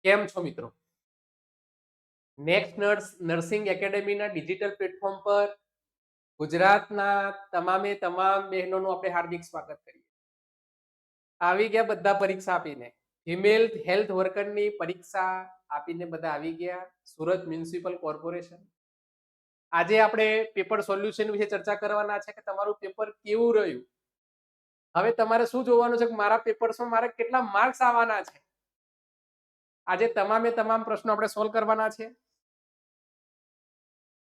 કેમ છો મિત્રો? નેક્સ્ટ નર્સિંગ એકેડેમીના ડિજિટલ પ્લેટફોર્મ પર ગુજરાતના તમામે તમામ બહેનોનું આપણે હાર્દિક સ્વાગત કરીએ. આવી ગયા બધા પરીક્ષા આપીને. ફિમેલ હેલ્થ વર્કરની પરીક્ષા આપીને બધા આવી ગયા. Surat municipal corporation. આજે આપણે પેપર સોલ્યુશન વિશે ચર્ચા કરવાના છે કે તમારું પેપર કેવું રહ્યું. હવે તમારે શું જોવાનું છે કે મારા પેપર્સમાં મારે કેટલા માર્ક્સ આવવાના છે. આજે તમામે તમામ પ્રશ્નો આપણે સોલ્વ કરવાના છે.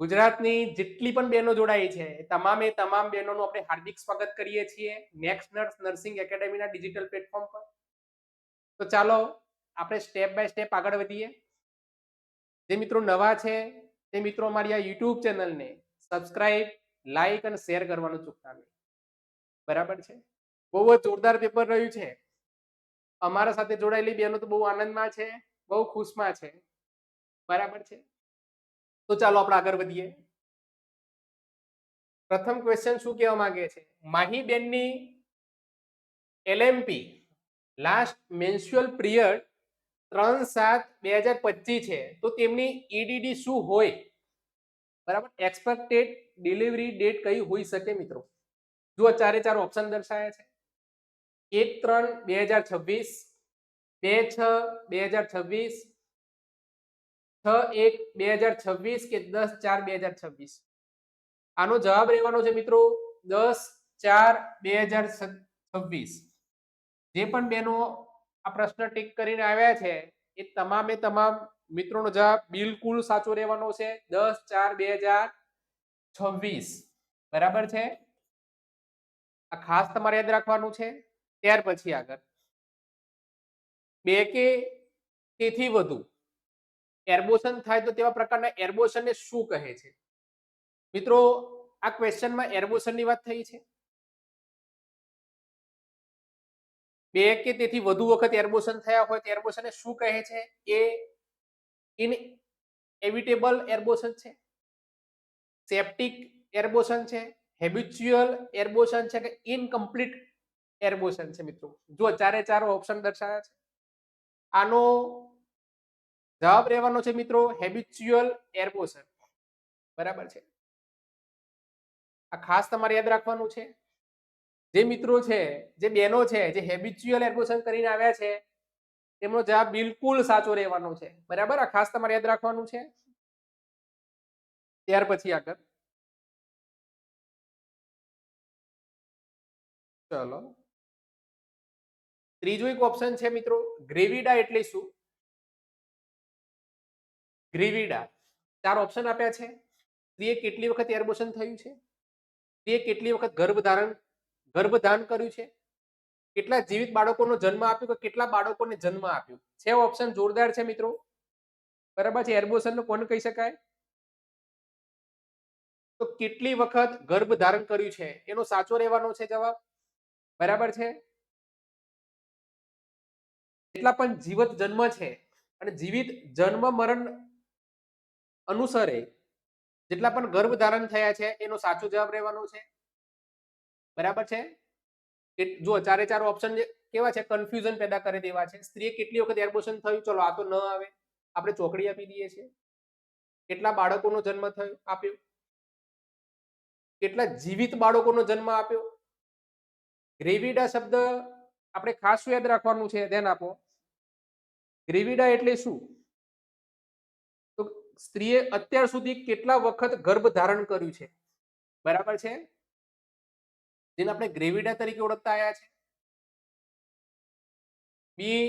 ગુજરાતની જેટલી પણ બહેનો જોડાઈ છે તમામે તમામ બહેનોનું આપણે હાર્દિક સ્વાગત કરીએ છીએ નેક્સ્ટ નર્સિંગ એકેડેમીના ડિજિટલ પ્લેટફોર્મ પર. તો ચાલો આપણે સ્ટેપ બાય સ્ટેપ આગળ વધીએ. જે મિત્રો નવા છે તે મિત્રો અમારી આ યુટ્યુબ ચેનલને સબસ્ક્રાઇબ, લાઈક અને શેર કરવાનું ચૂકતા નહીં. બરાબર છે? બહુ જ જોરદાર પેપર રહ્યું છે. અમારા સાથે જોડાયેલી બહેનો તો બહુ આનંદમાં છે, બહુ ખુશમાં છે. બરાબર છે? તો ચાલો આપણે આગળ વધીએ. પ્રથમ ક્વેશ્ચન શું કહેવા માંગે છે? માહીબેનની LMP લાસ્ટ મેન્સ્યુઅલ પીરિયડ 3/7/2025 છે તો તેમની EDD શું હોય? બરાબર, એક્સપેક્ટેડ ડિલિવરી ડેટ કઈ હોઈ શકે મિત્રો? જુઓ ચારે ચાર ઓપ્શન દર્શાવ્યા છે. 1/3/2026, 2/6/2026, 6/1/2026 કે 10/4/2026. આનો જવાબ રહેવાનો છે મિત્રો 10/4/2026. જે પણ બેનો આ પ્રશ્ન ટીક કરીને આવ્યા છે એ તમામે તમામ મિત્રોનો જવાબ બિલકુલ સાચો રહેવાનો છે 10/4/2026. બરાબર છે? આ ખાસ તમારે યાદ રાખવાનું છે. ત્યાર પછી આગળ 2 કે તેથી વધુ એર્બોશન થાય તો તેવા પ્રકારના એર્બોશનને શું કહે છે? મિત્રો આ ક્વેશ્ચનમાં એર્બોશનની વાત થઈ છે. 2 કે તેથી વધુ વખત એર્બોશન થયા હોય તો એર્બોશનને શું કહે છે? એ ઇનએવિટેબલ એર્બોશન છે, સેપ્ટિક એર્બોશન છે, હેબિચ્યુઅલ એર્બોશન છે કે ઇનકમ્પ્લીટ એર્બોશન છે મિત્રો? જો ચારે ચાર ઓપ્શન દર્શાવ્યા છે. આનો જવાબ રહેવાનો છે મિત્રો હેબિચ્યુઅલ એર્બોશન. બરાબર છે? આ ખાસ તમારે યાદ રાખવાનું છે. જે મિત્રો છે, જે બહેનો છે જે હેબિચ્યુઅલ એર્બોશન કરીને આવ્યા છે તેમનો જવાબ બિલકુલ સાચો રહેવાનો છે. બરાબર, આ ખાસ તમારે યાદ રાખવાનું છે. ત્યાર પછી આગળ ચલો ત્રીજો એક ઓપ્શન છે મિત્રો ગ્રેવિડા એટલે શું? ગ્રેવિડા ચાર ઓપ્શન આપ્યા છે. સ્ત્રીએ કેટલી વખત એર્બોશન થયું છે? સ્ત્રીએ કેટલી વખત ગર્ભધાન કર્યું છે? કેટલા જીવિત બાળકોનો જન્મ આપ્યો કે કેટલા બાળકોને જન્મ આપ્યો? છે ઓપ્શન જોરદાર છે મિત્રો. બરાબર છે? એર્બોશન કોને કહી શકાય? તો કેટલી વખત ગર્ભ ધારણ કર્યું છે એનો સાચો રહેવાનો છે જવાબ. બરાબર છે? જેટલા પણ જીવિત જન્મ છે અને જીવિત જન્મ મરણ અનુસારે જેટલા પણ ગર્ભ ધારણ થયા છે એનો સાચો જવાબ રહેવાનો છે. બરાબર છે? જો ચારે ચાર ઓપ્શન કેવા છે કન્ફ્યુઝન પેદા કરી દેવા છે. સ્ત્રીએ કેટલી વખત એર્બોશન થયું? ચલો આ તો ન આવે, આપણે ચોકડી આપી દઈએ છીએ. કેટલા બાળકોનો જન્મ થયો આપ્યો? કેટલા જીવિત બાળકોનો જન્મ આપ્યો? ગ્રેવિડા શબ્દ આપણે ખાસ શું યાદ રાખવાનું છે? ધ્યાન આપો. ગ્રેવિડા એટલે શું? તો સ્ત્રીએ અત્યાર સુધી કેટલા વખત ગર્ભ ધારણ કર્યું છે? બરાબર છે? જેને આપણે ગ્રેવિડા તરીકે ઓળખતા આવ્યા છે. બી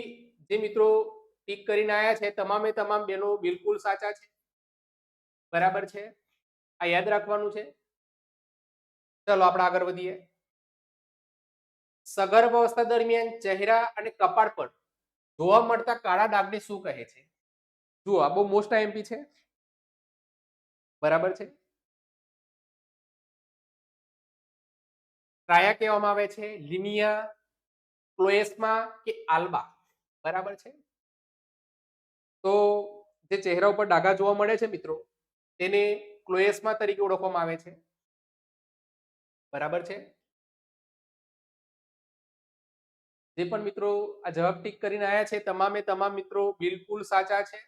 જે મિત્રો ટીક કરીને આવ્યા છે તમામે તમામ બેનો બિલકુલ સાચા છે. બરાબર છે? આ યાદ રાખવાનું છે. ચલો આપણે આગળ વધીએ. સગર્ભ અવસ્થા દરમિયાન ચહેરા અને કપાળ પર જોવા મળતા કાળા ડાઘને શું કહે છે? જુઓ આ બહુ મોસ્ટ આઈએમપી છે. બરાબર છે? ટ્રાયા કહેવામાં આવે છે, લિનિયા, ક્લોએસ્મા કે આલ્બા? બરાબર છે? તો જે ચહેરા ઉપર ડાઘા જોવા મળે છે મિત્રો તેને ક્લોએસ્મા તરીકે ઓળખવામાં આવે છે. બરાબર છે? જે પણ મિત્રો આ જવાબ ટીક કરીને આવ્યા છે તમામે તમામ મિત્રો બિલકુલ સાચા છે.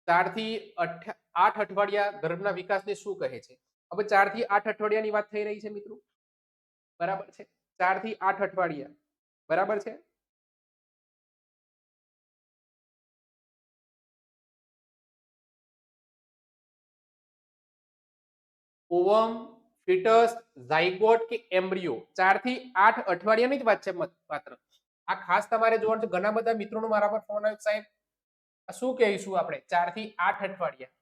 4 થી 8 અઠવાડિયા ગર્ભના વિકાસને શું કહે છે? હવે 4 થી 8 અઠવાડિયાની વાત થઈ રહી છે મિત્રો, બરાબર છે? 4 થી 8 અઠવાડિયા, બરાબર છે? ઓવમ, ફિટસ, ઝાયગોટ કે એમ્બ્રિયો, 4 થી 8 અઠવાડિયાની જ વાત છે માત્ર. આ ખાસ તમારે જોવાનું છે. ઘણા બધા મિત્રોનો મારા પર ફોન આવ્યો, સાહેબ શું કહીશું આપણે? 4 થી 8 અઠવાડિયા.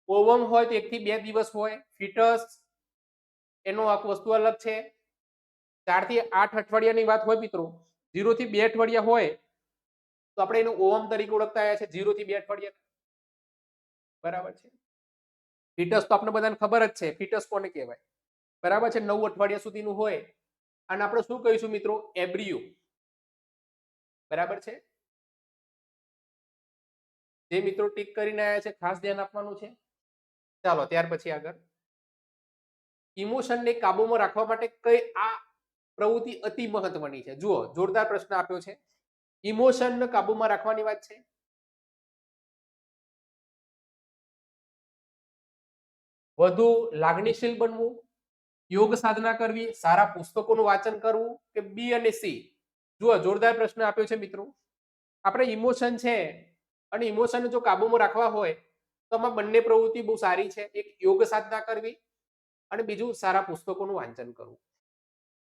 ઓવમ હોય તો 1 થી 2 દિવસ હોય, ફિટસ એનો આ વસ્તુ અલગ છે. 4 થી 8 અઠવાડિયાની વાત હોય મિત્રો, 0 થી 2 અઠવાડિયા હોય તો આપણે એનું ઓવમ તરીકે ઓળખતા આવ્યા છે, 0 થી 2 અઠવાડિયા, બરાબર છે? ફિટસ તો આપણે બધાને ખબર જ છે, ફિટસ કોને કહેવાય, બરાબર છે? 9 અઠવાડિયા સુધીનું હોય. અને આપણે શું કહીશું મિત્રો? એબ્રિયો, બરાબર છે? જે મિત્રો ટીક કરીને આવ્યા છે ખાસ ધ્યાન આપવાનું છે. ચાલો ત્યાર પછી આગળ, ઇમોશનને કાબુમાં રાખવા માટે કઈ આ પ્રવૃત્તિ અતિ મહત્વની છે? જુઓ, જોરદાર પ્રશ્ન આપ્યો છે. ઇમોશનને કાબુમાં રાખવાની વાત છે. વધુ લાગણીશીલ બનવું, યોગ સાધના કરવી, સારા પુસ્તકોનું વાંચન કરવું, કે બી અને સી? જુઓ, જોરદાર પ્રશ્ન આપ્યો છે મિત્રો. આપણે ઇમોશન છે અને ઇમોશનને જો કાબુમાં રાખવા હોય તો આમાં બંને પ્રવૃત્તિ બહુ સારી છે. એક યોગ સાધના કરવી અને બીજું સારા પુસ્તકોનું વાંચન કરવું.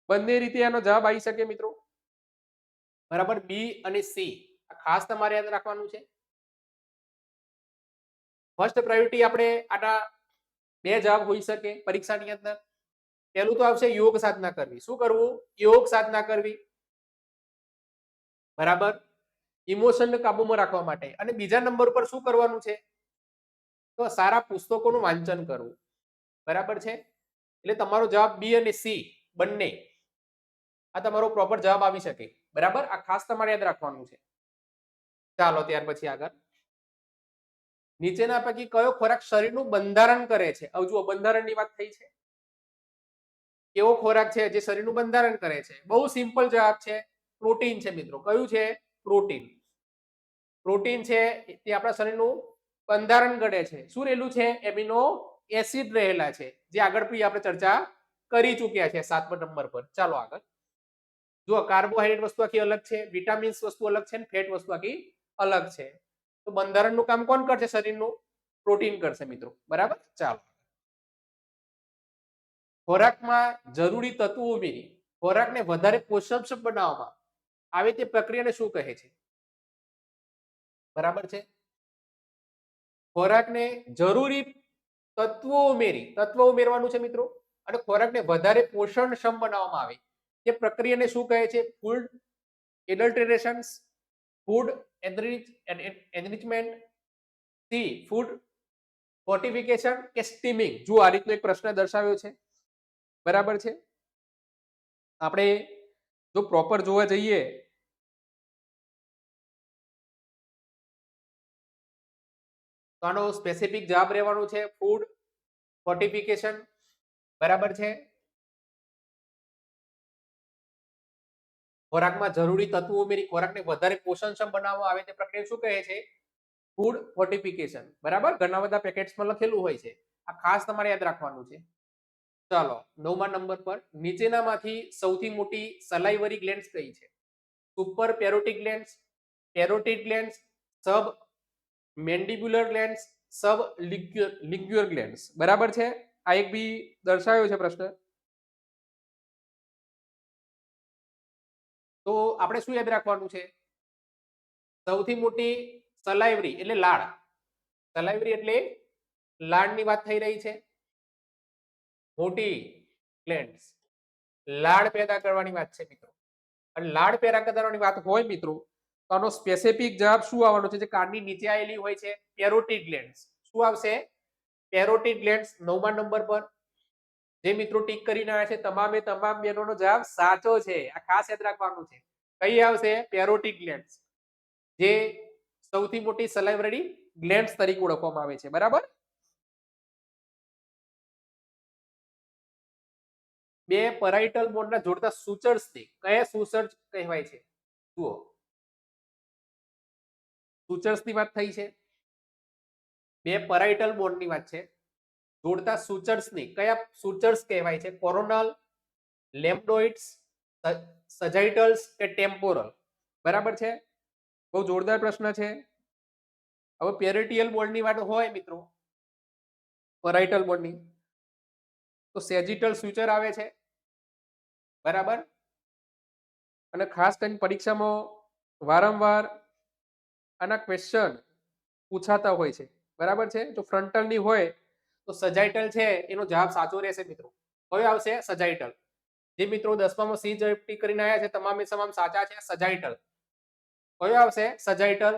બંને રીતે આનો જવાબ આવી શકે મિત્રો, બરાબર? બી અને સી ખાસ તમારે યાદ રાખવાનું છે. ફર્સ્ટ પ્રાયોરિટી આપણે આના બે જવાબ હોઈ શકે પરીક્ષાની અંદર. પહેલું તો આવશે યોગ સાધના કરવી. શું કરવું? યોગ સાધના કરવી, બરાબર, ઇમોશનને કાબુમાં રાખવા માટે. અને બીજા નંબર પર શું કરવાનું છે? તો સારા પુસ્તકોનું વાંચન કરવું, બરાબર છે? એટલે તમારો જવાબ બી અને સી બંને આ તમારો પ્રોપર જવાબ આવી શકે, બરાબર? આ ખાસ તમારે યાદ રાખવાનું છે. ચાલો ત્યાર પછી આગળ, નીચેના પૈકી કયો ખોરાક શરીરનું બંધારણ કરે છે? હવે જુઓ, બંધારણની વાત થઈ છે. કેવો ખોરાક છે જે શરીરનું બંધારણ કરે છે? બહુ સિમ્પલ જવાબ છે, પ્રોટીન છે મિત્રો. કયું છે? પ્રોટીન. પ્રોટીન છે તે આપણા શરીરનું બંધારણ ઘડે છે. શું રહેલું છે? એમિનો એસિડ રહેલા છે, જે આગળ પણ આપણે ચર્ચા કરી ચૂક્યા છે 7મા નંબર પર. ચાલો આગળ જુઓ, કાર્બોહાઈડ્રેટ વસ્તુ આખી અલગ છે, વિટામિન્સ વસ્તુ અલગ છે, ફેટ વસ્તુ આખી અલગ છે. તો બંધારણનું કામ કોણ કરશે? શરીરનું પ્રોટીન કરશે મિત્રો, બરાબર? ચાલો, ખોરાકમાં જરૂરી તત્વો ઉમેરી ખોરાકને વધારે પોષક બનાવવામાં આવે તે પ્રક્રિયાને શું કહે છે? બરાબર છે? ખોરાકને જરૂરી તત્વો ઉમેરવાનું છે મિત્રો, અને ખોરાકને વધારે પોષણક્ષમ બનાવવામાં આવે તે પ્રક્રિયાને શું કહે છે? ફૂડ એડલ્ટરેશન, ફૂડ એનરિચમેન્ટ, સી ફૂડ ફોર્ટિફિકેશન, કે સ્ટીમિંગ? જુઓ, આ રીતનો એક પ્રશ્ન દર્શાવ્યો છે, બરાબર છે? આપણે જો પ્રોપર જોવા જઈએ તો આનો સ્પેસિફિક જવાબ રહેવાનો છે ફૂડ ફોર્ટિફિકેશન, બરાબર છે? ખોરાકમાં જરૂરી તત્વો ઉમેરી ખોરાકને વધારે પોષણક્ષમ બનાવવામાં આવે તે પ્રક્રિયા શું કહે છે? ફૂડ ફોર્ટિફિકેશન, બરાબર? ઘણા બધા પેકેટ્સમાં લખેલું હોય છે, આ ખાસ તમારે યાદ રાખવાનું છે. ચાલો 9મા નંબર પર, નીચેનામાંથી સૌથી મોટી સલાઇવરી ગ્લેન્ડ્સ કઈ છે? સુપર પેરોટિક ગ્લેન્ડ્સ, પેરોટિડ ગ્લેન્ડ્સ, સબ મેન્ડિબ્યુલર ગ્લેન્ડ્સ, સબ લિગ્યુઅર ગ્લેન્ડ્સ, બરાબર છે? આ એક બી દર્શાવ્યો છે પ્રશ્ન. તો આપણે શું યાદ રાખવાનું છે? સૌથી મોટી સલાઇવરી એટલે લાળ, સલાઇવરી એટલે લાળની વાત થઈ રહી છે. મોટી ગ્લેન્ડ્સ લાળ પેદા કરવાની વાત છે મિત્રો. અને લાળ પેદા કરવાની વાત હોય મિત્રો તો આનો સ્પેસિફિક જવાબ શું આવવાનો છે? જે કાનની નીચે આવેલી હોય છે, પેરોટિડ ગ્લેન્ડ્સ. શું આવશે? પેરોટિડ ગ્લેન્ડ્સ 9મા નંબર પર. જે મિત્રો ટીક કરીને આવ્યા છે તમામે તમામ બહેનોનો જવાબ સાચો છે. આ ખાસ યાદ રાખવાનું છે. કઈ આવશે? પેરોટિડ ગ્લેન્ડ્સ, જે સૌથી મોટી સલાઇવરી ગ્લેન્ડ્સ તરીકે ઓળખવામાં આવે છે, બરાબર? બે પેરાઇટલ બોન્ડના જોડતા સૂચર્સને કયા સૂચર્સ કહેવાય છે? જુઓ, સૂચર્સની વાત થઈ છે, બે પેરાઇટલ બોન્ડની વાત છે, જોડતા સૂચર્સને કયા સૂચર્સ કહેવાય છે? કોરોનલ, લેમ્નોઇડ્સ, સજાઇટલ્સ કે ટેમ્પોરલ? બરાબર છે, બહુ જોરદાર પ્રશ્ન છે. હવે પેરિટિયલ બોન્ડની વાત હોય મિત્રો, પેરાઇટલ બોન્ડની, તો સેજિટલ સૂચર આવે છે, બરાબર. અને ખાસ કરીને પરીક્ષામાં વારંવાર આના ક્વેશ્ચન પૂછાતા હોય છે, બરાબર છે. જો ફ્રન્ટલની હોય તો સજાઇટલ છે એનો જવાબ સાચો રહેશે મિત્રો. કયો આવશે? સજાઇટલ. જે મિત્રો 10મામાં સી ઝડપી કરીને આવ્યા છે તમામે તમામ સાચા છે, સજાઇટલ. કયો આવશે? સજાઇટલ.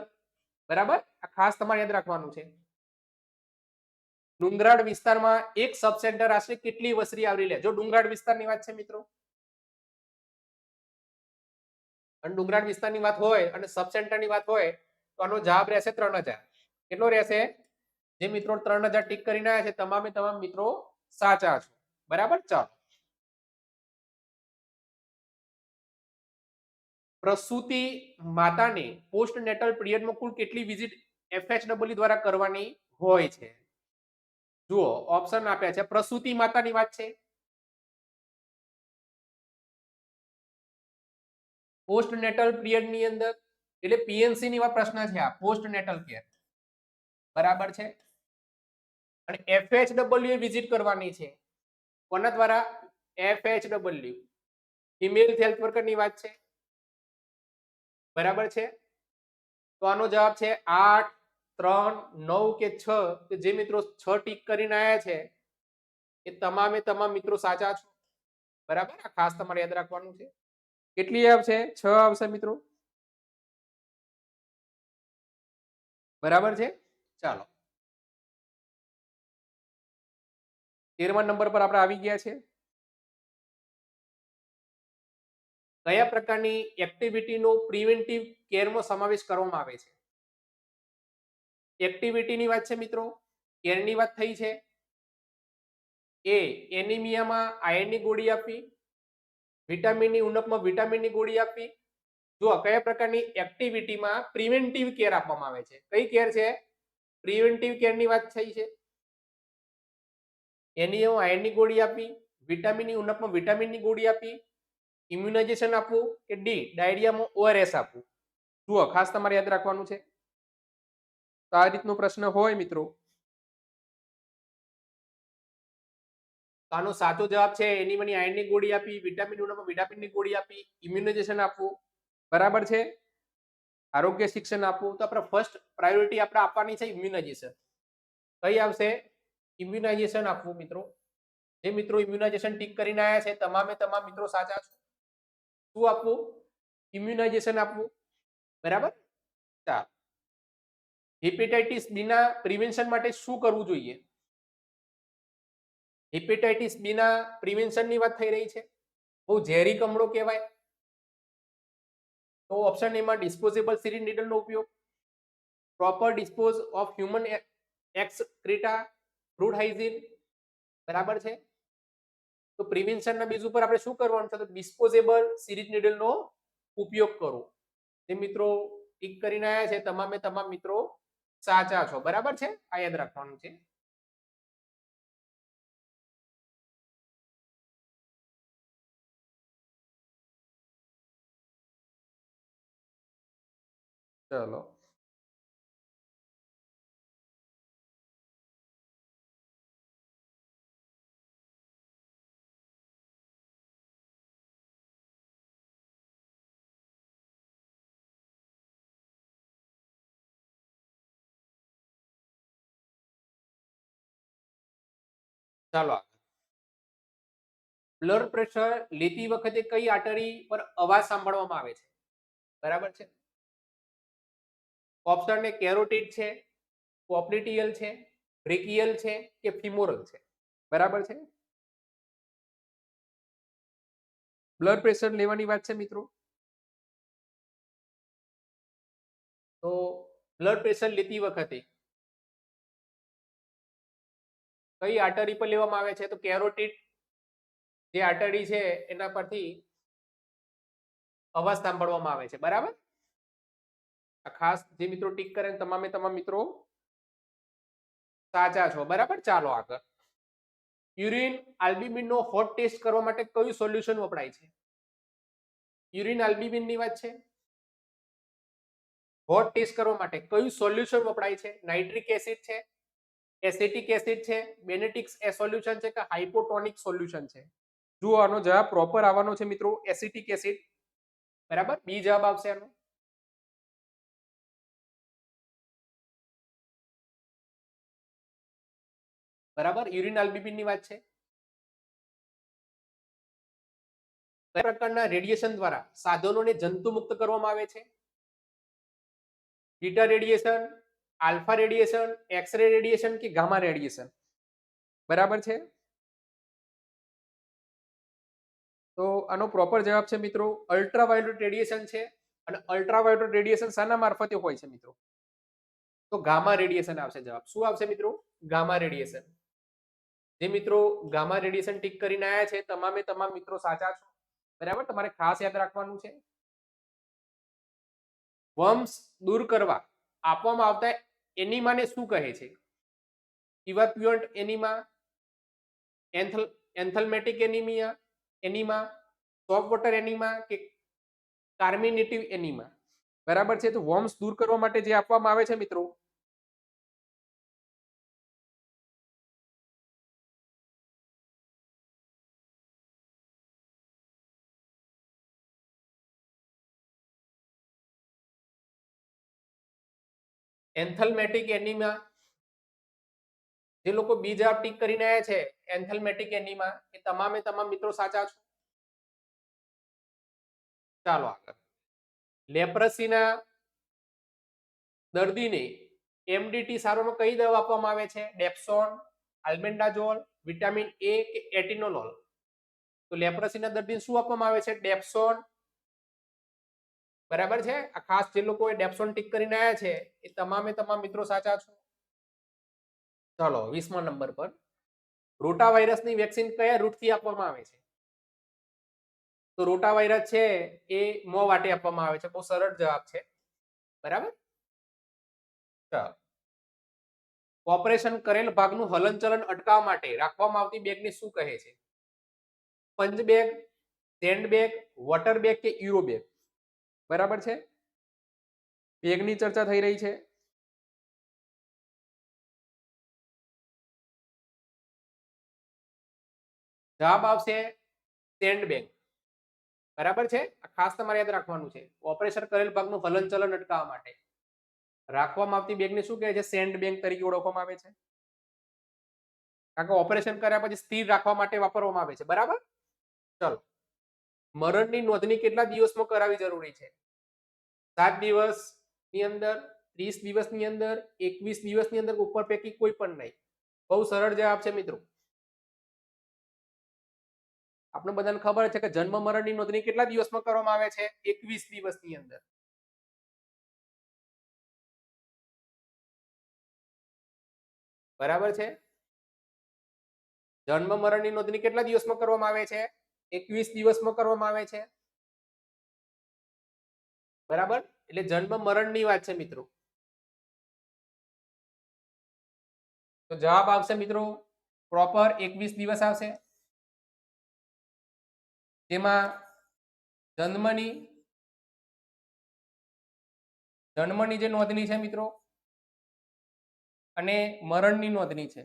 બરાબર, આ ખાસ તમારે યાદ રાખવાનું છે. ડુંગરાળ વિસ્તારમાં એક સબ સેન્ટર આશરે કેટલી વસ્તી આવરી લે? જો ડુંગરાળ વિસ્તારની વાત છે મિત્રો, અને ડુંગરાળ વિસ્તારની વાત હોય અને સબ સેન્ટરની વાત હોય તો આનો જવાબ રહેશે 3000. કેટલો રહેશે? જે મિત્રો 3000 ટીક કરીને આવ્યા છે તમામે તમામ મિત્રો સાચા છો, બરાબર. ચાલો, પ્રસૂતિ માતાને પોસ્ટ નેટલ પીરિયડમાં કુલ કેટલી વિઝિટ FHW દ્વારા કરવાની હોય છે? જુઓ, ઓપ્શન આપ્યા છે. પ્રસૂતિ માતાની વાત છે, પોસ્ટ નેટલ પીરિયડ ની અંદર, એટલે પીએનસી ની પ્રશ્ન છે આ, પોસ્ટ નેટલ કેર, બરાબર છે. અને FHW વિઝિટ કરવાની છે, કોના દ્વારા? FHW, ફિમેલ હેલ્થ વર્કર ની વાત છે, બરાબર છે. તો આનો જવાબ છે 8, 3, 9 કે 6. જે મિત્રો 6 ટીક કરીને આવ્યા છે એ તમામે તમામ મિત્રો સાચા છો, બરાબર. આ ખાસ તમારે યાદ રાખવાનું છે. કેટલી આવશે? 6 આવશે મિત્રો, બરાબર છે. ચાલો, 13મા નંબર પર આપણે આવી ગયા છે. કયા પ્રકારની એક્ટિવિટીનો પ્રિવેન્ટિવ કેરમાં સમાવેશ કરવામાં આવે છે? એક્ટિવિટીની વાત છે મિત્રો, કેરની વાત થઈ છે. એ એનિમિયામાં આયર્નની ગોળી આપવી, વિટામિનની ઉણપમાં વિટામિનની ગોળી આપવી. જો કયા પ્રકારની એક્ટિવિટીમાં પ્રિવેન્ટિવ કેર આપવામાં આવે છે? કઈ કેર છે? પ્રિવેન્ટિવ કેરની વાત થઈ છે. એનિમિયામાં આયર્નની ગોળી આપવી, વિટામિનની ઉણપમાં વિટામિનની ગોળી આપવી, ઇમ્યુનાઇઝેશન આપવું કે ડી ડાયરિયામાં ORS આપવું? જુઓ, ખાસ તમારે યાદ રાખવાનું છે. તો આ રીતનો પ્રશ્ન હોય મિત્રો, આનો સાચો જવાબ છે એનિમની આયર્નની ગોળી આપી, વિટામિન ઉણપમાં વિટામિનની ગોળી આપી, ઇમ્યુનાઇઝેશન આપવું, બરાબર છે. આરોગ્ય શિક્ષણ આપવું. તો આપણે ફર્સ્ટ પ્રાયોરિટી આપણે આપવાની છે ઇમ્યુનાઇઝેશન. કઈ આવશે? ઇમ્યુનાઇઝેશન આપવું મિત્રો. જે મિત્રો ઇમ્યુનાઇઝેશન ટીક કરીને આવ્યા છે તમામે તમામ મિત્રો સાચા છો. શું આપવું? ઇમ્યુનાઇઝેશન આપવું, બરાબર. ચાલો, હેપેટાઇટિસ બી ના પ્રિવેન્શન માટે શું કરવું જોઈએ? હેપેટાઇટિસ બી ના પ્રિવેન્શન ની વાત થઈ રહી છે. બહુ ઝેરી કમળો કહેવાય, તો ઓપ્શન એ માં ડિસ્પોઝેબલ સિરિંજ નીડલનો ઉપયોગ, proper dispose of human excreta, food hygiene, બરાબર છે. તો પ્રિવેન્શનના બેઝ ઉપર આપણે શું કરવાનું છે? તો ડિસ્પોઝેબલ સિરિંજ નીડલનો ઉપયોગ કરવો. જે મિત્રો ટીક કરીને આવ્યા છે તમામે તમામ મિત્રો સાચા છો, બરાબર છે. આ યાદ રાખવાનું છે. ચલો, ચાલો, બ્લડ પ્રેશર લેતી વખતે કઈ આર્ટરી પર અવાજ સાંભળવામાં આવે છે? બરાબર છે. ઓપ્શન એ કેરોટિડ છે, પોપ્લિટિયલ છે, બ્રેકિયલ છે કે ફિમોરલ છે? બરાબર છે. બ્લડ પ્રેશર લેવાની વાત છે મિત્રો, તો બ્લડ પ્રેશર લેતી વખતે કઈ આર્ટરી પર લેવામાં આવે છે? તો કેરોટિડ, જે આર્ટરી છે એના પરથી અવાજ સાંભળવામાં આવે છે, બરાબર. આ ખાસ જે મિત્રો ટીક કરે તમામે તમામ મિત્રો સાચા છો, બરાબર. ચાલો આગળ. યુરિન આલ્બ્યુમિન નો હોટ ટેસ્ટ કરવા માટે કયું સોલ્યુશન વપરાય છે? યુરિન આલ્બ્યુમિન ની વાત છે. હોટ ટેસ્ટ કરવા માટે કયું સોલ્યુશન વપરાય છે? નાઇટ્રિક એસિડ છે, એસિટિક એસિડ છે, બેનેટિક્સ એ સોલ્યુશન છે કે હાઇપોટોનિક સોલ્યુશન છે? જુઓ આનો જવાબ પ્રોપર આવવાનો છે મિત્રો એસિટિક એસિડ, બરાબર. બી જવાબ આવશે આનો. બરાબર. યુરિન આલ્બ્યુમિન ની વાત છે. કયા પ્રકારના રેડિયેશન દ્વારા સાધનોને જંતુ મુક્ત કરવામાં આવે છે? Beta radiation, alpha radiation, X-ray radiation કે ગામા રેડિયેશન? બરાબર છે. તો આનો પ્રોપર જવાબ છે મિત્રો અલ્ટ્રાવાયોલેટ રેડિયેશન છે. અને અલ્ટ્રાવાયોલેટ રેડિયેશન શાના મારફતે હોય છે મિત્રો? તો ગામા રેડિયેશન આવશે જવાબ. શું આવશે મિત્રો? Gamma radiation. જે મિત્રો ગામા રેડિયેશન ટીક કરીને આયા છે તમામે તમામ મિત્રો સાચા છો, બરાબર. તમારે ખાસ યાદ રાખવાનું છે વમ્સ દૂર કરવા આપવામાં આવતા એનિમાને શું કહે છે? ઇવાક્યુઅન્ટ enema, એન્થલમેટિક anaemia enema, soft water enema કે કાર્મિનેટિવ એનિમા? બરાબર છે. તો વોર્મ્સ દૂર કરવા માટે જે આપવામાં આવે છે મિત્રો એન્થલમેટિક એનિમા. જે લોકો બી જવાબ ટીક કરીને આવ્યા છે એન્થલમેટિક એનિમા એ તમામે તમામ મિત્રો સાચા છો. ચાલો આગળ. લેપ્રસીના દર્દીને એમડીટી સારવારમાં કઈ દવા આપવામાં આવે છે? ડેપ્સોન, આલ્બેન્ડાઝોલ, વિટામિન એ કે એટિનોલોલ? તો લેપ્રસીના દર્દીને શું આપવામાં આવે છે? ડેપ્સોન, બરાબર છે. આ ખાસ જે લોકો ડેપ્સોન ટીક કરીને આવ્યા છે એ તમામે તમામ મિત્રો સાચા છો. ચાલો 20મા નંબર પર રોટા વાયરસની વેક્સિન કયા રૂટથી આપવામાં આવે છે? તો રોટા વાયરસ છે એ મોં વાટે આપવામાં આવે છે. બહુ સરળ જવાબ છે, બરાબર. ચાલો. ઓપરેશન કરેલ ભાગનું હલનચલન અટકાવવા માટે રાખવામાં આવતી બેગને શું કહે છે? Punch bag, sand bag, water bag કે યુરો બેગ? બરાબર છે. બેગની ચર્ચા થઈ રહી છે. જવાબ આવશે સેન્ડ બેગ, બરાબર છે. ખાસ તમારે યાદ રાખવાનું છે ઓપરેશન કરેલ ભાગનું હલનચલન અટકાવવા માટે રાખવામાં આવતી બેગને શું કહે છે? સેન્ડ બેગ તરીકે ઓળખવામાં આવે છે. કારણ કે ઓપરેશન કર્યા પછી સ્થિર રાખવા માટે વાપરવામાં આવે છે, બરાબર. ચલો. મરણની નોંધણી કેટલા દિવસમાં કરાવવી જરૂરી છે? 7 દિવસની અંદર, 30 દિવસની અંદર, 21 દિવસની અંદર, ઉપર પૈકી કોઈ પણ નહીં. બહુ સરળ જવાબ છે મિત્રો. આપણે બધાને ખબર છે કે જન્મ મરણની નોંધણી કેટલા દિવસમાં કરવામાં આવે છે? 21 દિવસની અંદર. બરાબર છે. જન્મ મરણની નોંધણી કેટલા દિવસમાં કરવામાં આવે છે? 21 દિવસમાં કરવામાં આવે છે, બરાબર. એટલે જન્મ મરણની વાત છે મિત્રો. તો જવાબ આવશે મિત્રો પ્રોપર 21 દિવસ આવશે. તેમાં જન્મની જે નોંધણી છે મિત્રો અને મરણની નોંધણી છે,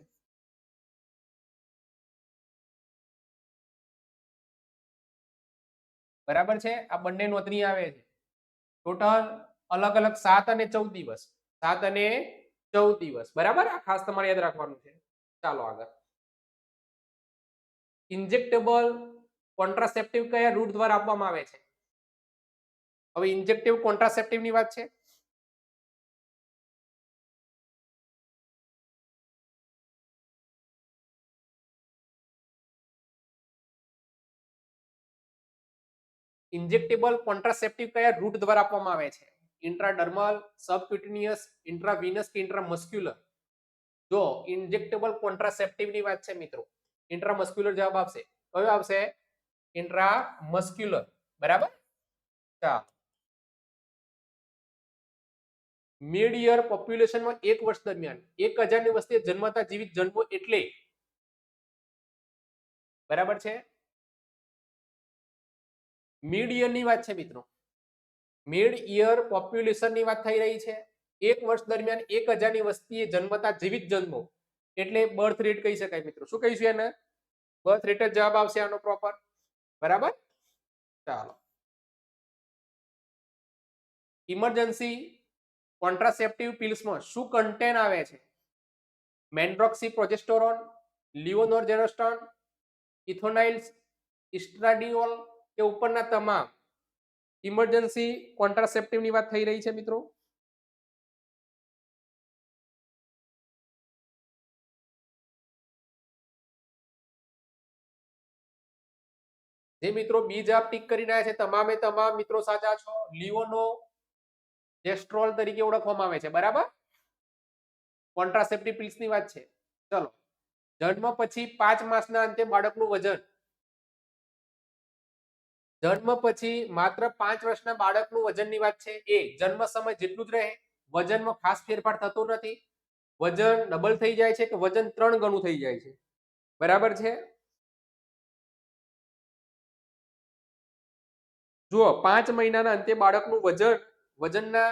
બરાબર છે. આ બંને નોંધણી આવે છે ટોટલ અલગ અલગ 7 અને 14 દિવસ. 7 અને 14 દિવસ, બરાબર. આ ખાસ તમારે યાદ રાખવાનું છે. ચાલો આગળ. ઇન્જેક્ટેબલ કોન્ટ્રાસેપ્ટિવ કયા રૂટ દ્વારા આપવામાં આવે છે? હવે ઇન્જેક્ટિવ કોન્ટ્રાસેપ્ટિવ ની વાત છે. ઇન્જેક્ટેબલ કોન્ટ્રાસેપ્ટિવ કયા રૂટ દ્વારા આપવામાં આવે છે? ઇન્ટ્રાડર્મલ, સબક્યુટેનિયસ, ઇન્ટ્રાવિનસ કે ઇન્ટ્રામસ્ક્યુલર? જો ઇન્જેક્ટેબલ કોન્ટ્રાસેપ્ટિવ ની વાત છે મિત્રો, ઇન્ટ્રામસ્ક્યુલર જવાબ આવશે. કયો આવશે? ઇન્ટ્રામસ્ક્યુલર. બરાબર. ચાલો, મિડ યર પોપ્યુલેશનમાં એક વર્ષ દરમિયાન 1000 ની વસ્તીએ જન્મતા જીવિત જન્મો એટલે, બરાબર છે, મિડ યર ની વાત છે મિત્રો. મિડ યર પોપ્યુલેશન ની વાત થઈ રહી છે. એક વર્ષ દરમિયાન 1000 ની વસ્તીએ જન્મતા જીવિત જન્મો એટલે બર્થ રેટ કહી શકાય મિત્રો. શું કહીશું એને? બર્થ રેટ જ જવાબ આવશે આનો પ્રોપર. બરાબર. ચાલો, ઇમરજન્સી કોન્ટ્રાસેપ્ટિવ પિલ્સમાં શું કન્ટેન્ટ આવે છે? મેન્ડ્રોક્સી પ્રોજેસ્ટેરોન, લિયોનોર્જેસ્ટ્રોન, ઇથોનાઇલ્સ, ઇસ્ટ્રાડિયોલ કે ઉપરના તમામ? ઇમરજન્સી કોન્ટ્રાસેપ્ટિવ ની વાત થઈ રહી છે મિત્રો. જે મિત્રો બી જવાબ ટીક કરીને આવ્યા છે તમામે તમામ મિત્રો સાચા છો. લિયોનોર્જેસ્ટ્રોલ તરીકે ઓળખવામાં આવે છે. બરાબર. કોન્ટ્રાસેપ્ટિવ પિલ્સ ની વાત છે. ચલો, જન્મ પછી 5 માસના અંતે બાળકનું વજન, જન્મ પછી માત્ર 5 વર્ષના બાળકનું વજનની વાત છે. એ જન્મ સમય જેટલું જ રહે, વજનમાં ખાસ ફેરફાર થતો નથી, વજન ડબલ થઈ જાય છે કે વજન 3 ગણું થઈ જાય છે. બરાબર છે. જુઓ, 5 મહિનાના અંતે બાળકનું વજનના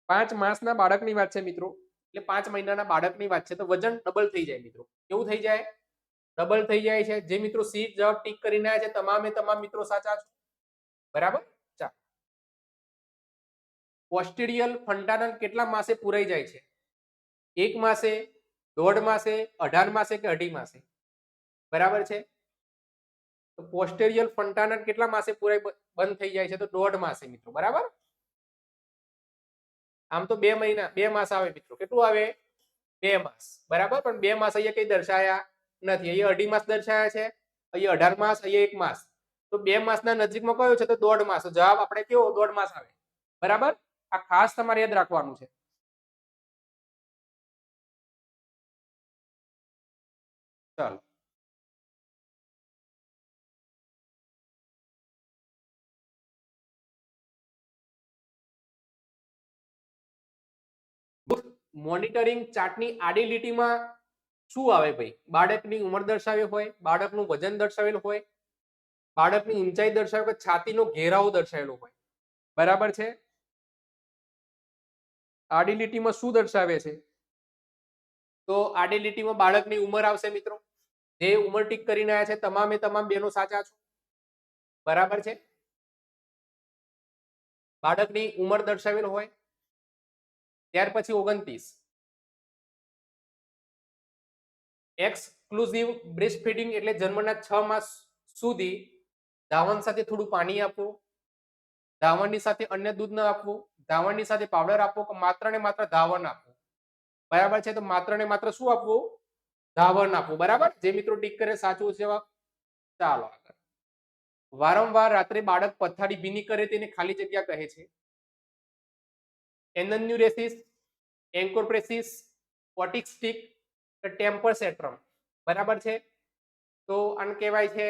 5 માસના બાળકની વાત છે મિત્રો, એટલે 5 મહિનાના બાળકની વાત છે તો વજન ડબલ થઈ જાય મિત્રો. કેવું થઈ જાય? ડબલ થઈ જાય છે. જે મિત્રો સી જવાબ ટીક કરીને આવ્યા છે તમામે તમામ મિત્રો સાચા છો. બરાબર. ચાલો, પોસ્ટિડિયલ ફન્ટાનલ કેટલા માસે પૂરાઈ જાય છે? 1 માસે, 1.5 માસે, 18 માસે કે 2.5 માસે? બરાબર છે. તો પોસ્ટેરિયલ ફન્ટાનલ કેટલા માસે પૂરાઈ બંધ થઈ જાય છે? તો 1.5 માસે મિત્રો. બરાબર. આમ તો 2 મહિના 2 માસ આવે મિત્રો. કેટલું આવે? 2 માસ. બરાબર. પણ 2 માસ અહીંયા કઈ દર્શાયા નથી. અહીંયા 2.5 માસ દર્શાયા છે, અહીંયા 18 માસ, અહીંયા 1 માસ. તો 2 માસના નજીકમાં કયો છે? તો 1.5 માસ. જવાબ આપણે કેવો? 1.5 માસ આવે. બરાબર. આ ખાસ તમારે યાદ રાખવાનું છે. ચાલો, મોનિટરિંગ ચાર્ટની આડી લીટીમાં શું આવે ભાઈ? બાળકની ઉંમર દર્શાવી હોય, બાળકનું વજન દર્શાવેલું હોય, બાળકની ઊંચાઈ દર્શાવે હોય, છાતીનો ઘેરાવો દર્શાવેલો હોય. બરાબર છે. આડી લીટીમાં શું દર્શાવે છે? તો આડી લીટીમાં બાળકની ઉંમર આવશે મિત્રો. જે ઉંમર ટીક કરીને આવ્યા છે તમામે તમામ બેનો સાચા છો. બરાબર છે. બાળકની ઉંમર દર્શાવેલ હોય. ત્યાર પછી 29, એક્સક્લુઝિવ બ્રેસ્ટ ફીડિંગ એટલે જન્મના 6 માસ સુધી ધાવણ સાથે થોડું પાણી આપવું, ધાવણની સાથે અન્ય દૂધ ન આપવું, ધાવણની સાથે પાવડર આપવો કે માત્ર ને માત્ર ધાવણ આપવું? બરાબર છે. તો માત્ર ને માત્ર શું આપવું? ધાવણ આપવું. બરાબર. જે મિત્રો ટીક કરે સાચું જવાબ. ચાલો આગળ. વારંવાર રાત્રે બાળક પથારી ભીની કરે તેને ખાલી જગ્યા કહે છે. એનન્યુરેસિસ, એન્કોપ્રેસિસ, ઓટિક સ્ટિક, ટેમ્પર સેટ્રમ? બરાબર છે. તો આને કહેવાય છે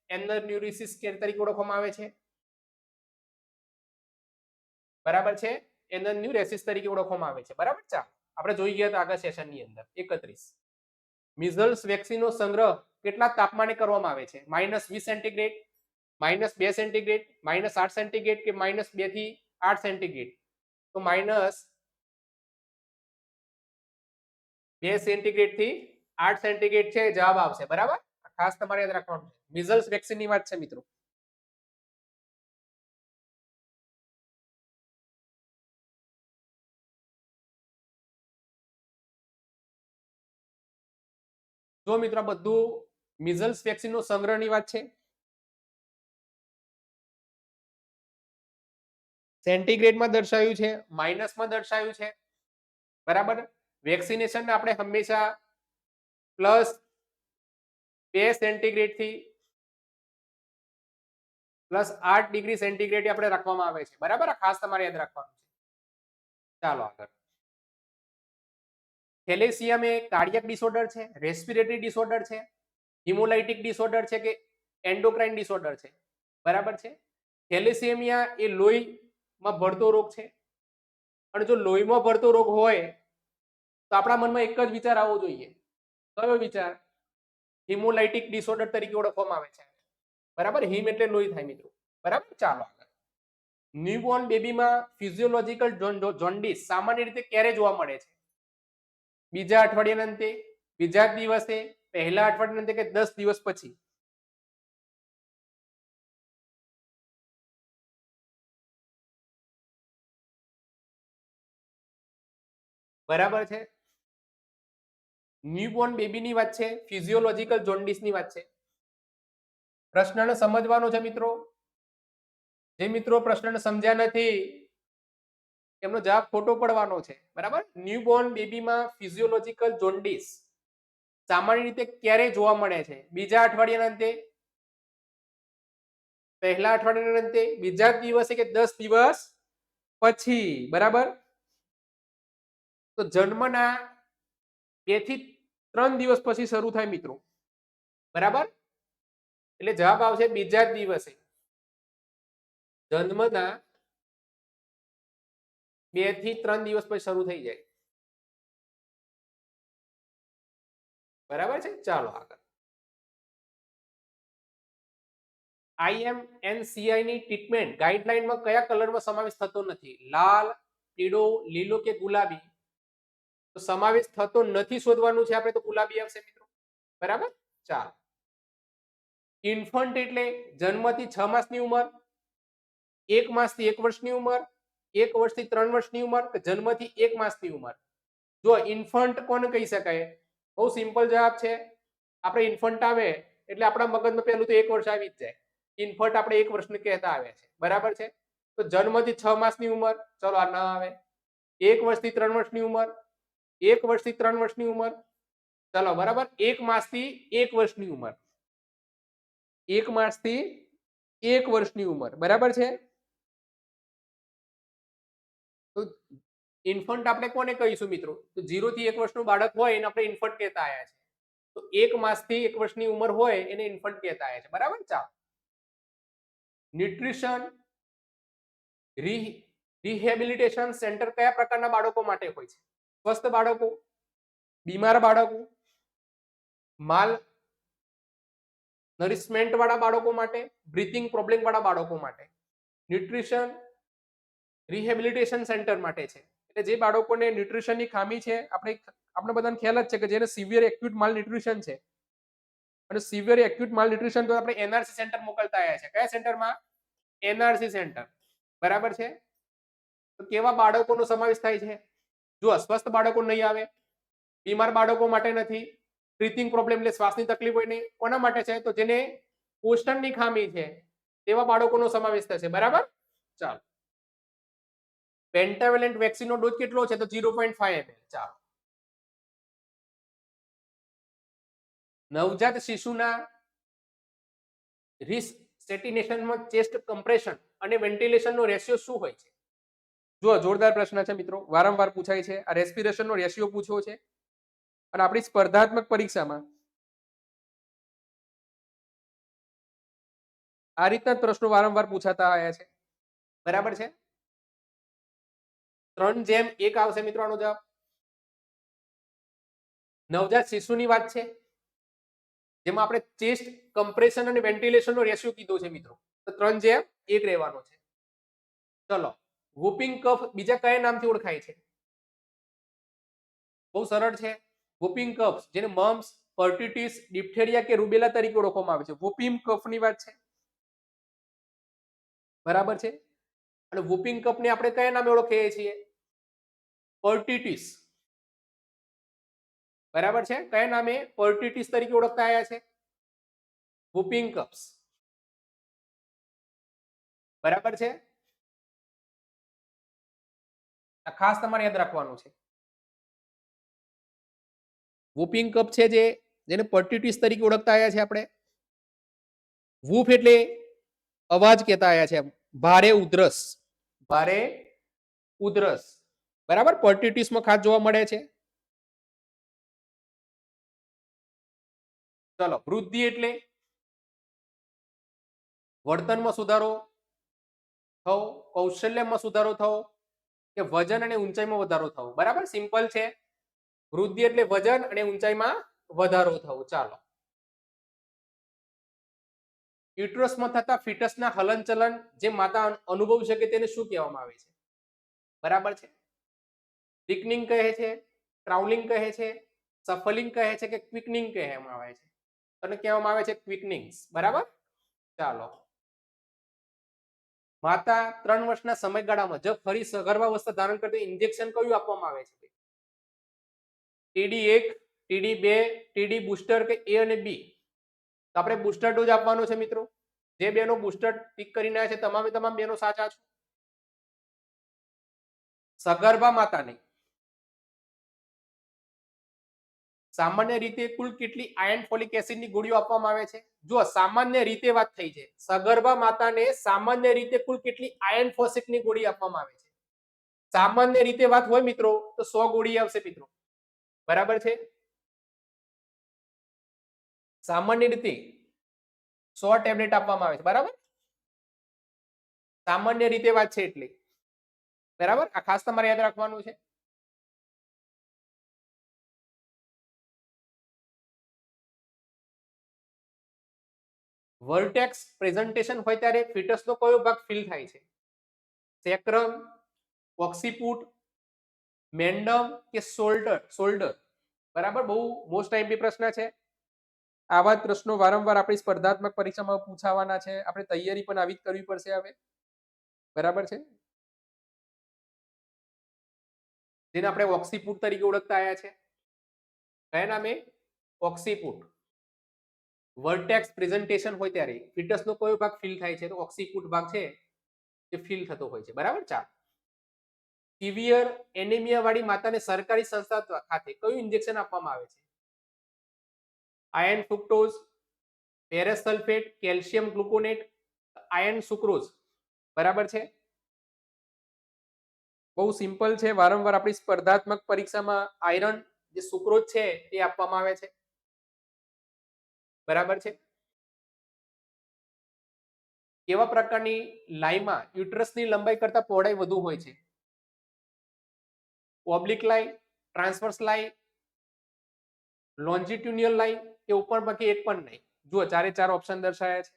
એનન્યુરેસિસ તરીકે ઓળખવામાં આવે છે. બરાબર છે. એનન્યુરેસિસ તરીકે ઓળખવામાં આવે છે. બરાબર. ચાલો, આપણે જોઈ ગયા હતા આગળ સેશનની અંદર. 31, મિઝલ્સ વેક્સિનનો સંગ્રહ કેટલા તાપમાને કરવામાં આવે છે? -20 સેન્ટીગ્રેડ, -2 સેન્ટીગ્રેડ, -8 સેન્ટીગ્રેડ કે -2 થી 8 સેન્ટીગ્રેડ? તો -2 સેન્ટીગ્રેડ થી 8 સેન્ટીગ્રેડ છે જવાબ આવશે. બરાબર. ખાસ તમારે યાદ રાખવાનું છે. મિઝલ્સ વેક્સિનની વાત છે મિત્રો. જો મિત્રો આ બધું મિઝલ્સ વેક્સિનનો સંગ્રહની વાત છે. સેન્ટીગ્રેડમાં દર્શાવ્યું છે, માઇનસમાં દર્શાવ્યું છે. બરાબર. વેક્સિનેશન આપણે હંમેશા +2 સેન્ટીગ્રેડ થી +8 ડિગ્રી સેન્ટીગ્રેડ આપણે રાખવામાં આવે છે. બરાબર. ખાસ તમારે યાદ રાખવાનું છે. ચાલો આગળ. થેલેસિયમ એ કાર્ડિયક ડિસઓર્ડર છે, રેસ્પિરેટરી ડિસઓર્ડર છે, હિમોલાઇટિક ડિસઓર્ડર છે કે એન્ડોક્રાઇન ડિસઓર્ડર છે? બરાબર છે. થેલેસેમિયા એ લોહીમાં ભળતો રોગ છે. અને જો લોહીમાં ભળતો રોગ હોય તો આપણા મનમાં એક જ વિચાર આવવો જોઈએ. કયો વિચાર? હિમોલાઇટિક ડિસઓર્ડર તરીકે ઓળખવામાં આવે છે. બરાબર, હિમ એટલે લોહી થાય મિત્રો. બરાબર, ચાલો આગળ. ન્યૂબોર્ન બેબીમાં ફિઝિયોલોજિકલ જોન્ડિસ સામાન્ય રીતે ક્યારે જોવા મળે છે? બીજા અઠવાડિયાના અંતે, બીજા દિવસે, પહેલા અઠવાડિયાના અંતે કે 10 દિવસ પછી? બરાબર છે. ન્યૂબોર્ન બેબીની વાત છે, ફિઝિયોલોજિકલ જોન્ડિસની વાત છે. પ્રશ્નને સમજવાનો છે મિત્રો. જે મિત્રો પ્રશ્નને સમજ્યા નથી એમનો જવાબ ખોટો પડવાનો છે. બરાબર, ન્યૂબોર્ન બેબીમાં ફિઝિયોલોજિકલ જોન્ડિસ સામાન્ય રીતે ક્યારે જોવા મળે છે? બીજા અઠવાડિયાના અંતે, પહેલા અઠવાડિયાના અંતે, બીજા દિવસે કે 10 દિવસ પછી? બરાબર, તો જન્મના 2 થી 3 દિવસ પછી શરૂ થાય મિત્રો. બરાબર, એટલે જવાબ આવશે બીજા દિવસે. જન્મના 2 થી 3 દિવસ પછી શરૂ થઈ જાય. બરાબર છે, ચાલો આગળ. IMNCI ની ટ્રીટમેન્ટ ગાઈડલાઈનમાં કયા કલરમાં સમાવેશ થતો નથી? લાલ, પીળો, લીલો કે ગુલાબી? તો સમાવેશ થતો નથી શોધવાનું છે આપણે, તો ગુલાબી આવશે મિત્રો. બરાબર, ચાલો. ઇન્ફન્ટ એટલે જન્મથી 6 માસની ઉંમર, 1 માસથી 1 વર્ષની ઉંમર, 1 વર્ષથી 3 વર્ષની ઉંમર કે જન્મથી 1 માસની ઉંમર? જો ઇન્ફન્ટ કોને કહી શકાય? બહુ સિમ્પલ જવાબ છે. આપણે ઇન્ફન્ટ આવે એટલે આપણા મગજમાં પહેલું તો 1 વર્ષ આવી જ જાય. ઇન્ફન્ટ આપણે 1 વર્ષને કહેતા આવે છે. બરાબર છે, તો જન્મથી 6 માસની ઉંમર, ચલો આ ના આવે. 1 વર્ષથી 3 વર્ષની ઉંમર, 1 વર્ષથી 3 વર્ષની ઉંમર, ચલો બરાબર, 1 માસથી 1 વર્ષની ઉંમર, 1 માસથી 1 વર્ષની ઉંમર. બરાબર છે, તો ઇન્ફન્ટ આપણે કોને કહીશું મિત્રો? તો 0 થી 1 વર્ષનું બાળક હોય એને આપણે ઇન્ફન્ટ કહેતા આવ્યા છે. તો 1 માસથી 1 વર્ષની ઉંમર હોય એને ઇન્ફન્ટ કહેતા આવ્યા છે. બરાબર, ચાલો. ન્યુટ્રિશન રિહેબિલિટેશન સેન્ટર કયા પ્રકારના બાળકો માટે હોય છે? સ્વસ્થ બાળકો, બીમાર બાળકો, માલ નરિશમેન્ટ વાળા બાળકો માટે, બ્રીથિંગ પ્રોબ્લેમ વાળા બાળકો માટે? ન્યુટ્રિશન રિહેબિલિટેશન સેન્ટર માટે છે. એટલે જે બાળકોને ન્યુટ્રિશનની ખામી છે, આપણે બધાને ખ્યાલ જ છે કે જેને સિવિયર એક્યુટ માલ ન્યુટ્રિશન છે, અને સિવિયર એક્યુટ માલ ન્યુટ્રિશન તો આપણે એનઆરસી સેન્ટર મોકલતા આવ્યા છે. કયા સેન્ટરમાં? NRC centre. બરાબર છે, તો કેવા બાળકોનો સમાવેશ થાય છે? જો અસ્વસ્થ બાળકો નહીં આવે, બીમાર બાળકો માટે નથી, બ્રીથિંગ પ્રોબ્લેમ એટલે શ્વાસની તકલીફ હોય નહીં. કોના માટે છે? તો જેને પોષણની ખામી છે તેવા બાળકોનો સમાવેશ થશે. બરાબર, ચાલો. પેન્ટાવેલેન્ટ વેક્સિનનો ડોઝ કેટલો છે? તો 0.5 ml. ચાલો. નવજાત શિશુના રિસેટિનેશનમાં ચેસ્ટ કમ્પ્રેશન અને વેન્ટિલેશનનો રેશિયો શું હોય છે? જો જોરદાર પ્રશ્ન છે મિત્રો, વારંવાર પૂછાય છે. આ રેસ્પિરેશનનો રેશિયો પૂછ્યો છે અને આપણી સ્પર્ધાત્મક પરીક્ષામાં આ રીતના પ્રશ્નો વારંવાર પૂછાતા આવ્યા છે. બરાબર છે, 3:1 આવશે મિત્રો આનો જવાબ. નવજાત શિશુની વાત છે જેમાં આપણે ચેસ્ટ કમ્પ્રેશન અને વેન્ટિલેશનનો રેશિયો કીધો છે મિત્રો, તો 3:1 રહેવાનો છે. ચલો, વૂપિંગ કફ બીજા કયા નામથી ઓળખાય છે? બહુ સરળ છે. વૂપિંગ કફ જેને મમ્સ, પર્ટિટિસ, ડિપ્થેરિયા કે રૂબેલા તરીકે ઓળખવામાં આવે છે. વૂપિંગ કફની વાત છે. બરાબર છે, અને વૂપિંગ કફને આપણે કયા નામે ઓળખીએ છીએ? પર્ટિટિસ. બરાબર છે, કયા નામે પર્ટિટિસ તરીકે ઓળખતા આવ્યા છે? વૂપિંગ કફ્સ. બરાબર છે, આ ખાસ તમારે યાદ રાખવાનું છે. વૂપિંગ કફ છે જેને પર્ટિટિસ તરીકે ઓળખતા આવ્યા છે આપણે. વૂફ એટલે અવાજ કહેતા આવ્યા છે, ભારે ઉધરસ, ભારે ઉધરસ. બરાબર, પર્ટિટિસમાં ખાસ જોવા મળે છે. ચલો, વૃદ્ધિ એટલે વર્તનમાં સુધારો થવો, કૌશલ્યમાં સુધારો થવો કે વજન અને ઊંચાઈમાં વધારો થવો. બરાબર, સિમ્પલ છે. વૃદ્ધિ એટલે વજન અને ઊંચાઈમાં વધારો થવો. ચાલો, યુટ્રસમાં થતા ફિટસના હલનચલન જે માતા અનુભવી શકે તેને શું કહેવામાં આવે છે? બરાબર છે, થિકનિંગ કહે છે, ટ્રાઉલિંગ કહે છે, સફલિંગ કહે છે કે ક્વિકનિંગ કહેવામાં આવે છે? અને કહેવામાં આવે છે ક્વિકનિંગ્સ. બરાબર. ચાલો, માતા 3 વર્ષના સમયગાળામાં જો ફરી સગર્ભાવસ્થા ધારણ કરતી ઇન્જેક્શન કયું આપવામાં આવે છે? TD1, TD2, TD બુસ્ટર કે A અને B? તો આપણે બુસ્ટર ડોઝ આપવાનો છે મિત્રો. જે બેનો બુસ્ટર ટીક કરીને આવ્યા છે તમામે તમામ બેનો સાચા છે. સગર્ભા માતાને સામાન્ય રીતે કુલ કેટલી આયર્ન ફોલિક એસિડની ગોળીઓ આપવામાં આવે છે? જો સામાન્ય રીતે વાત થઈ છે, સગર્ભા માતાને સામાન્ય રીતે કુલ કેટલી આયર્ન ફોલિકની ગોળી આપવામાં આવે છે? સામાન્ય રીતે વાત હોય મિત્રો તો 100 ગોળી આવશે મિત્રો. બરાબર છે, સામાન્ય રીતે 100 ટેબ્લેટ આપવામાં આવે છે. બરાબર, સામાન્ય રીતે વાત છે એટલે. બરાબર, આ ખાસ તમારે યાદ રાખવાનું છે. વર્ટેક્સ પ્રેઝન્ટેશન હોય ત્યારે ફિટસનો કયો ભાગ ફીલ થાય છે? સેક્રમ, ઓક્સિપુટ, મેન્ડમ કે શોલ્ડર? બરાબર, બહુ મોસ્ટ ટાઈમલી પ્રશ્ન છે. આવા જ પ્રશ્નો વારંવાર આપણી સ્પર્ધાત્મક પરીક્ષામાં પૂછાવાના છે. આપણે તૈયારી પણ આવી જ કરવી પડશે હવે. બરાબર છે, જેને આપણે ઓક્સિપુટ તરીકે ઓળખતા આવ્યા છે. કયા નામે? ઓક્સિપુટ. વર્ટેક્સ પ્રેઝન્ટેશન હોય ત્યારે ફિટસનો કયો ભાગ ફીલ થાય છે? તો ઓક્સિપુટ ભાગ છે એ ફીલ થતો હોય છે. બરાબર. ચાલો, સિવિયર એનિમિયા વાળી માતાને સરકારી સંસ્થા ખાતે કયું ઇન્જેક્શન આપવામાં આવે છે? Iron fructose, ferrous sulphate, calcium gluconate, iron sucrose? બરાબર છે, બહુ સિમ્પલ છે. વારંવાર આપણી સ્પર્ધાત્મક પરીક્ષામાં આયરન જે સુક્રોઝ છે એ આપવામાં આવે છે. બરાબર છે, કેવા પ્રકારની લાઈમાં યુટ્રસની લંબાઈ કરતા પહોળાઈ વધુ હોય છે? ઓબ્લિક લાઈ, ટ્રાન્સવર્સ લાઈ, લોન્જિટ્યુડિનલ લાઈન કે ઉપર બાકી એક પણ નહીં? જુઓ, ચારે ચાર ઓપ્શન દર્શાયા છે.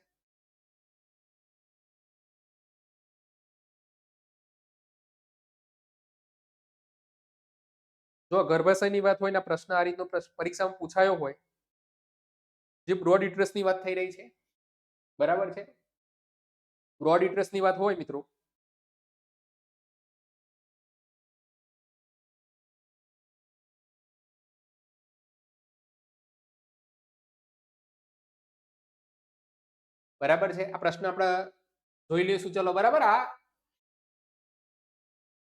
જો ગર્ભાશયની વાત હોય ને પ્રશ્ન આ રીતનો પરીક્ષામાં પૂછાયો હોય, જે બ્રોડ યુટ્રસની વાત થઈ રહી છે. બરાબર છે, બ્રોડ યુટ્રસની વાત હોય મિત્રો, બરાબર છે. આ પ્રશ્ન આપણે જોઈ લઈશું. ચલો, બરાબર. આ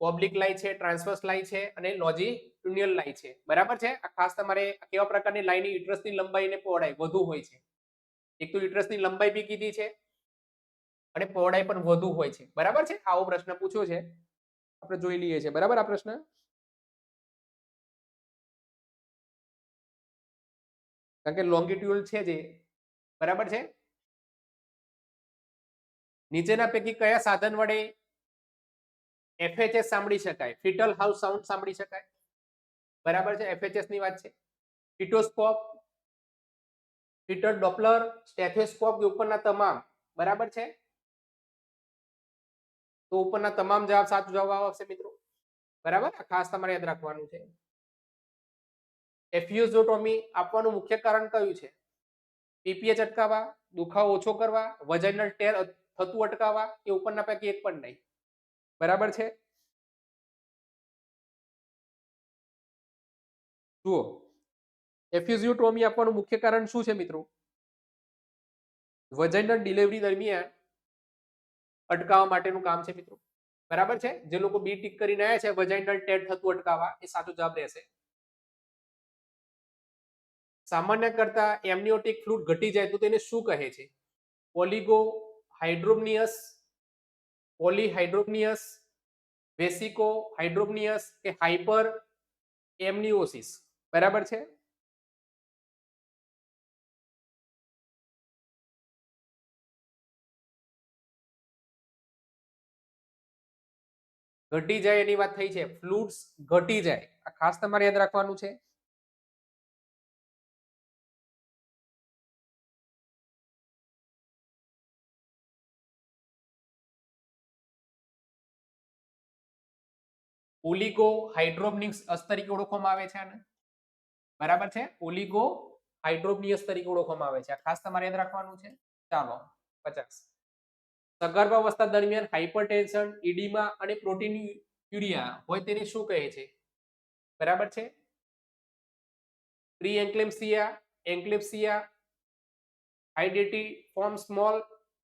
ઓબ્લિક લાઈ છે, ટ્રાન્સવર્સ લાઈ છે અને લોન્જિટ્યુડિનલ લાઈ છે. બરાબર છે. આ ખાસ તમારે કેવા પ્રકારની લાઈની યુટ્રસની લંબાઈ અને પહોળાઈ વધુ હોય છે? એક તો યુટ્રસની લંબાઈ બી કીધી છે અને પહોળાઈ પણ વધુ હોય છે. બરાબર છે, આવો પ્રશ્ન પૂછ્યો છે, આપણે જોઈ લઈએ છીએ. બરાબર, આ પ્રશ્ન કારણ કે લોંગિટ્યુડ છે જે. બરાબર છે, નીચેના પૈકી કયા સાધન વડે FHS સાંભળી શકાય? ફિટલ હાઉસ સાઉન્ડ સાંભળી શકાય? બરાબર છે, FHS ની વાત છે. ફિટોસ્કોપ, ફિટર ડોપલર, સ્ટેથોસ્કોપ કે ઉપરના તમામ? બરાબર છે, તો ઉપરના તમામ જવાબ સાચો જવાબ આવશે મિત્રો. બરાબર, ખાસ તમારે યાદ રાખવાનું છે. એફિયોઝોટોમી આપવાનું મુખ્ય કારણ કયું છે? પીપીએચ અટકાવવા, દુખાવો ઓછો કરવા, વજાઇનલ ટેર થતું અટકાવવા કે ઉપરના પૈકી એક પણ નહીં? બરાબર છે, જુઓ, એફિઝિયોટોમી આપવાનું મુખ્ય કારણ શું છે મિત્રો? વજાઇનલ ડિલિવરી દરમિયાન અટકાવવા માટેનું કામ છે મિત્રો. બરાબર છે, જે લોકો બી ટીક કરીને આવ્યા છે વજાઇનલ ટેર થતું અટકાવવા, એ સાચો જવાબ રહેશે. સામાન્ય કરતા એમનિયોટિક ફ્લુઇડ ઘટી જાય તો તેને શું કહે છે? ઓલિગો હાઇડ્રોમનિયસ, પોલીહાઇડ્રોમનિયસ, વેસિકો હાઇડ્રોમનિયસ કે હાઇપર એમનિયોસિસ? બરાબર છે, ઘટી જાય એની વાત થઈ છે, ફ્લૂઇડ્સ ઘટી જાય, આ ખાસ તમારે યાદ રાખવાનું છે. ઓલિગો હાઇડ્રોનિયસ તરીકે ઓળખવામાં આવે છે આને, બરાબર છે, ઓલિગો હાઇડ્રોનિયસ તરીકે ઓળખવામાં આવે છે, આ ખાસ તમારે યાદ રાખવાનું છે. ચાલો 50. સગર્ભ અવસ્થા દરમિયાન હાઇપરટેન્શન, ઇડીમા અને પ્રોટીનયુરિયા હોય તેને શું કહે છે? બરાબર છે, પ્રી એન્ક્લેમ્સિયા, એન્ક્લેમ્સિયા, આઈડીટી ફોર્મ સ્મોલ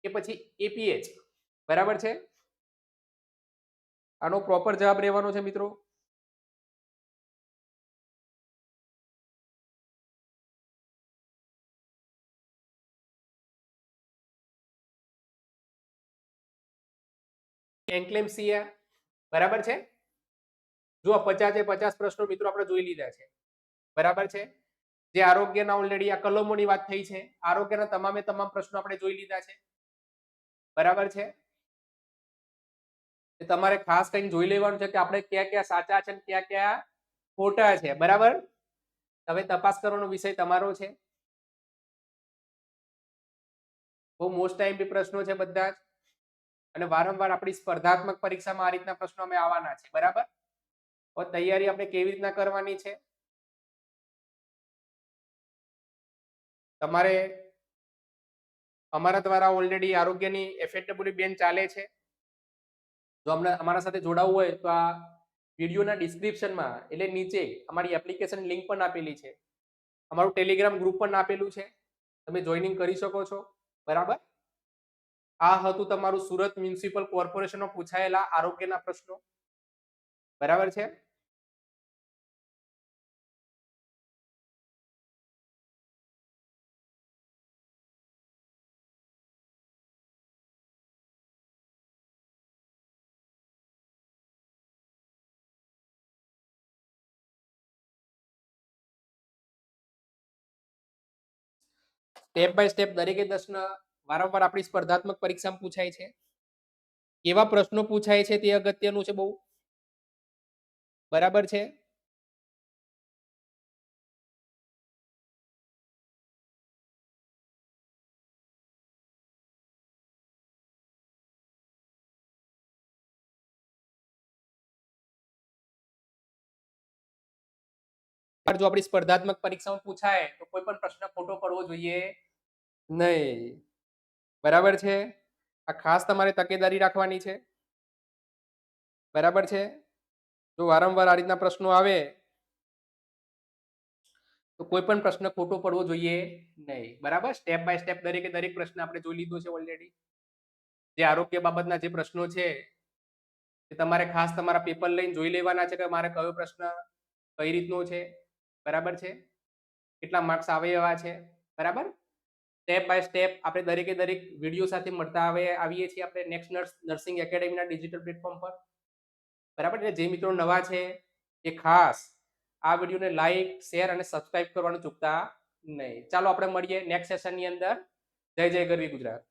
કે પછી એપીએચ. બરાબર છે, આનો પ્રોપર જવાબ રહેવાનો છે મિત્રો એન્ક્લેમ્સિયા. બરાબર છે, જો 50 પ્રશ્નો મિત્રો આપણે જોઈ લીધા છે. બરાબર છે, જે આરોગ્યના ઓલરેડી આ કલમોની વાત થઈ છે, આરોગ્યના તમામે તમામ પ્રશ્નો આપણે જોઈ લીધા છે. બરાબર છે, તમારે ખાસ કરીને જોઈ લેવાનું છે કે આપણે ક્યાં ક્યાં સાચા છે અને ક્યાં ક્યાં ખોટા છે. બરાબર, હવે તપાસ કરવાનો વિષય તમારો છે. બહુ મોસ્ટ ટાઈમ પ્રશ્નો છે બધા જ, અને વારંવાર આપણી સ્પર્ધાત્મક પરીક્ષામાં આ રીતના પ્રશ્નો અમે આવવાના છે. બરાબર, તો તૈયારી આપણે કેવી રીતના કરવાની છે, તમારે અમારા દ્વારા ઓલરેડી આરોગ્યની એફએડબ્લ્યુ બેન ચાલે છે. જો અમને અમારા સાથે જોડાવવું હોય તો આ વિડીયોના ડિસ્ક્રિપ્શનમાં એટલે નીચે અમારી એપ્લિકેશન લિંક પણ આપેલી છે, અમારું ટેલિગ્રામ ગ્રુપ પણ આપેલું છે, તમે જોઈનિંગ કરી શકો છો. બરાબર, આ હતું તમારું સુરત મ્યુનિસિપલ કોર્પોરેશનમાં પૂછાયેલા આરોગ્યના પ્રશ્નો. બરાબર છે, સ્ટેપ બાય સ્ટેપ દરેકે દસના વારંવાર આપણી સ્પર્ધાત્મક પરીક્ષામાં પૂછાય છે. કેવા પ્રશ્નો પૂછાય છે તે અગત્યનું છે બહુ. બરાબર છે, જો આપણી સ્પર્ધાત્મક પરીક્ષામાં પૂછાય તો કોઈ પણ પ્રશ્ન ખોટો પડવો જોઈએ નહીં. બરાબર છે, આ ખાસ તમારે તકેદારી રાખવાની છે. બરાબર છે, જો વારંવાર આ રીતના પ્રશ્નો આવે તો કોઈ પણ પ્રશ્ન ખોટો પડવો જોઈએ નહીં. બરાબર, સ્ટેપ બાય સ્ટેપ દરેકે દરેક પ્રશ્ન આપણે જોઈ લીધો છે ઓલરેડી. જે આરોગ્ય બાબતના જે પ્રશ્નો છે એ તમારે ખાસ તમારા પેપર લઈને જોઈ લેવાના છે કે મારે કયો પ્રશ્ન કઈ રીતનો છે. બરાબર છે, કેટલા માર્ક્સ આવે એવા છે. બરાબર, સ્ટેપ બાય સ્ટેપ આપણે દરેકે દરેક વિડીયો સાથે મળતા આવીએ છીએ આપણે નેક્સ્ટ નર્સિંગ એકેડેમીના ડિજિટલ પ્લેટફોર્મ પર. બરાબર, એટલે જે મિત્રો નવા છે એ ખાસ આ વિડીયોને લાઈક, શેર અને સબસ્ક્રાઇબ કરવાનું ચૂકતા નહીં. ચાલો આપણે મળીએ નેક્સ્ટ સેશનની અંદર. જય જય ગરવી ગુજરાત.